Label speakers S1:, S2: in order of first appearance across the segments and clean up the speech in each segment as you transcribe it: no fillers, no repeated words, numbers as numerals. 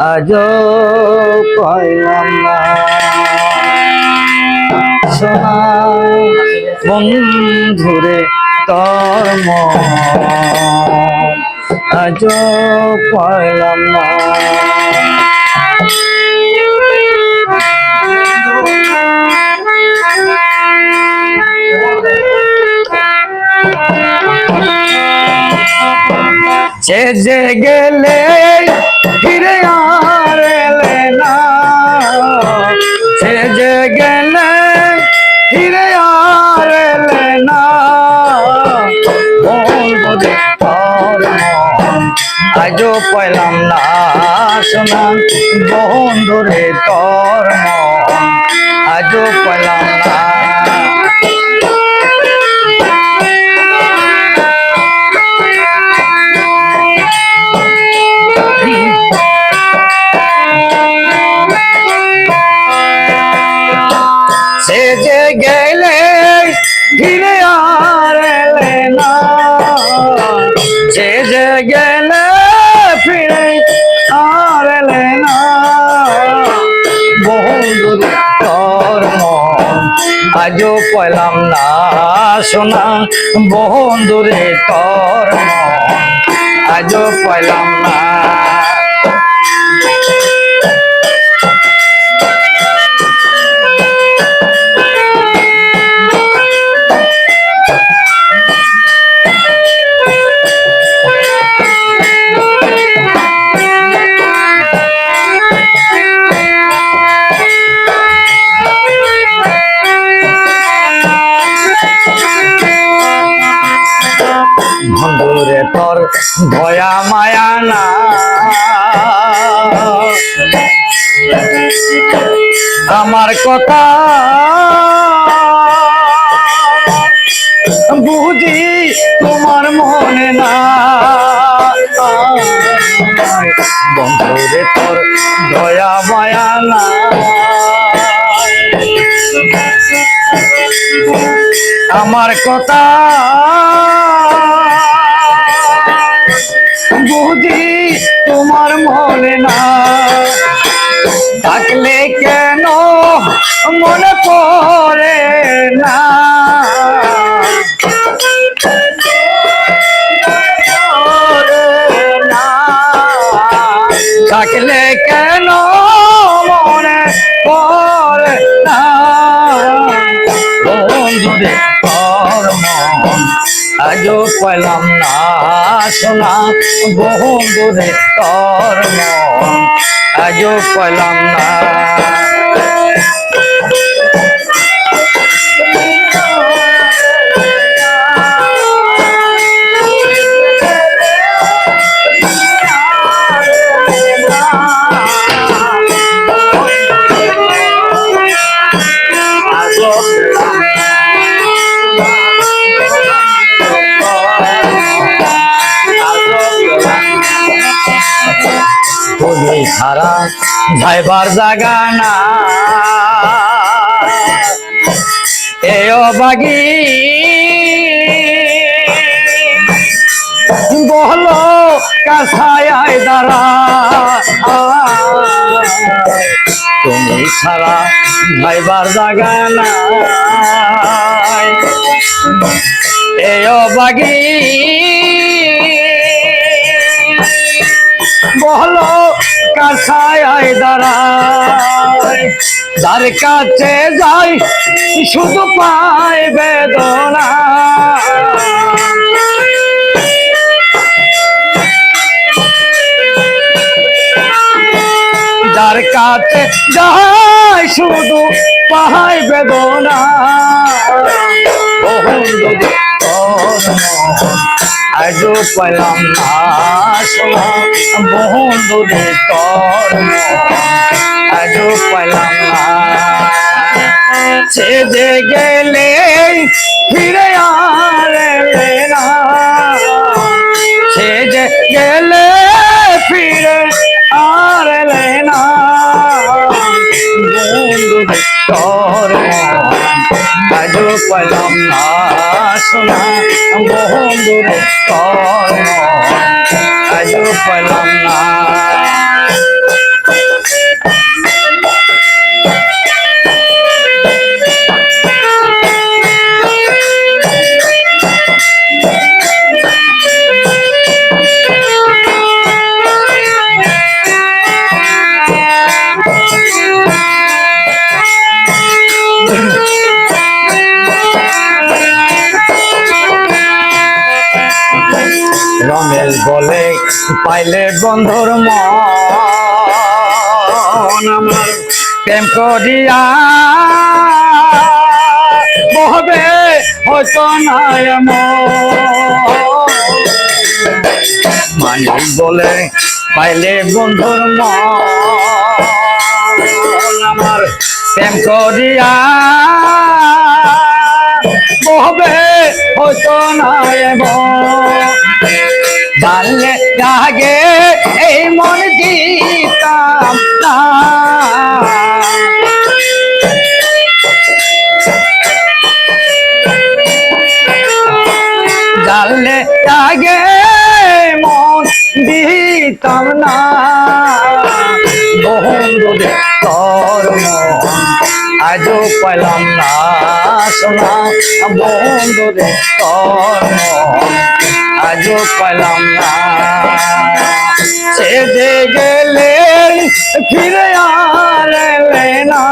S1: আজও পাইলাম না সোনা বন্ধুরে তোর মন আজও পাইলাম না সে যে গেলে ফিরে আর এলে না সে যে গেলে ফিরে আর এলে না বলবো তোর মন আজও পাইলাম না সোনা বন্ধুরে তোর মন আজও পাইলাম না সে যে গেলে ফিরে আর এলে না সে যে গেলে ফিরে আর এলে না বন্ধুরে তোর মন আজও পাইলাম না সোনা বন্ধুরে তোর মন আজও পাইলাম না বন্ধুরে তোর দয়া মায়া না আমার কথা বুঝি তোমার মনে না বন্ধুরে তোর দয়া মায়া না আমার কথা বুঝি তোমার মনে না থাকলে কেন মনে পড়ে না থাকলে কেন মনে পড়ে না বন্ধুরে তোর মন আজও পাইলাম না সোনা বন্ধুরে তোর মন আজও পাইলাম না তুমি ছাড়া যাইবার জায়গা না এ অবাগি বলো কাছায় দাঁড়া তুমি ছাড়া যাইবার জায়গা না এ অবাগি বলো কাছায় দাঁড়ায় যার কাছে যাই শুধু পাই বেদনা যার কাছে যাই শুধু পাই বেদনা আজও পাইলাম না সোনা বন্ধুরে তোর আজও পাইলাম না সে যে গেলে ফিরে আর এলে না সে যে গেলে ফিরে আর এলে না বন্ধুরে তোর আজও পাইলাম না সোনা বন্ধুরে তোর আজও পেলাম না। রমেশ বলে পাইলে বন্ধুর মন আমার প্রেম করিয়া বহবে হয়তো না মানিক বলে পাইলে বন্ধুর মন আমার প্রেম করিয়া বহবে হয়তো না জানলে আগে এই মন দিতাম না। জানলে আগে মন দিতাম না। বন্ধুরে তোর মন আজও পেলাম না সোনা। বন্ধুরে তোর মন আজও পেলাম না। সে যে গেলে ফিরে আর এলে না।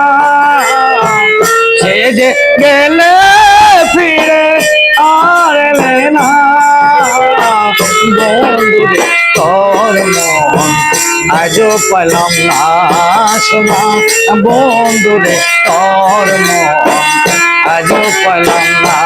S1: সে যে গেলে ফিরে আর এলে না। বন্ধুরে তোর মন আজও পেলাম না সোনা। বন্ধুরে তোর মন আজও পেলাম না।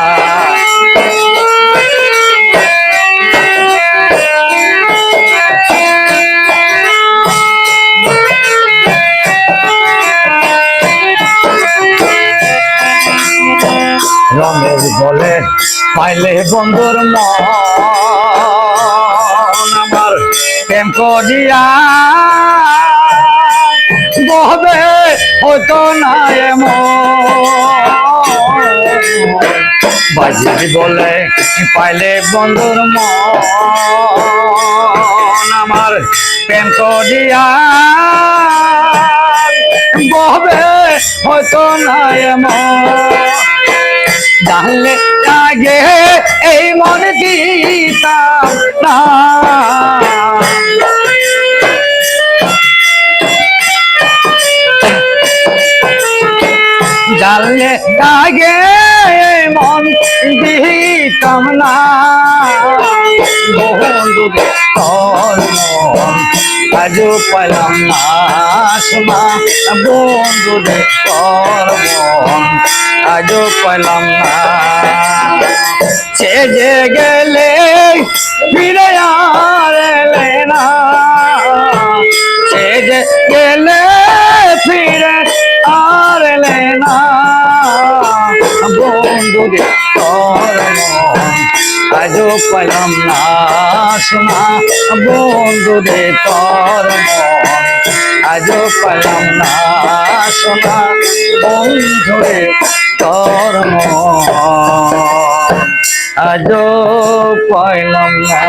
S1: রমেশ বলে পাইলে বন্ধুর মন আমার প্রেম করিয়া বহবে হতো না বাজি বলে পাইলে বন্ধুর মন আমার প্রেম করিয়া বহবে হতো না জানলে আগে এই মন দিতাম না। জানলে আগে মন দিতাম না। বন্ধুরে তোর মন আজও পেলাম না সোনা। বন্ধুরে তোর মন আজও পেলাম না। সে যে গেলে ফিরে আর এলে না। সে যে গেলে ফিরে আর এলে না। বন্ধুরে তোর মন আজও পেলাম না সোনা। বন্ধুরে তোর মন আজও পেলাম না সোনা। বন্ধুরে তোর মন আজও পেলাম না।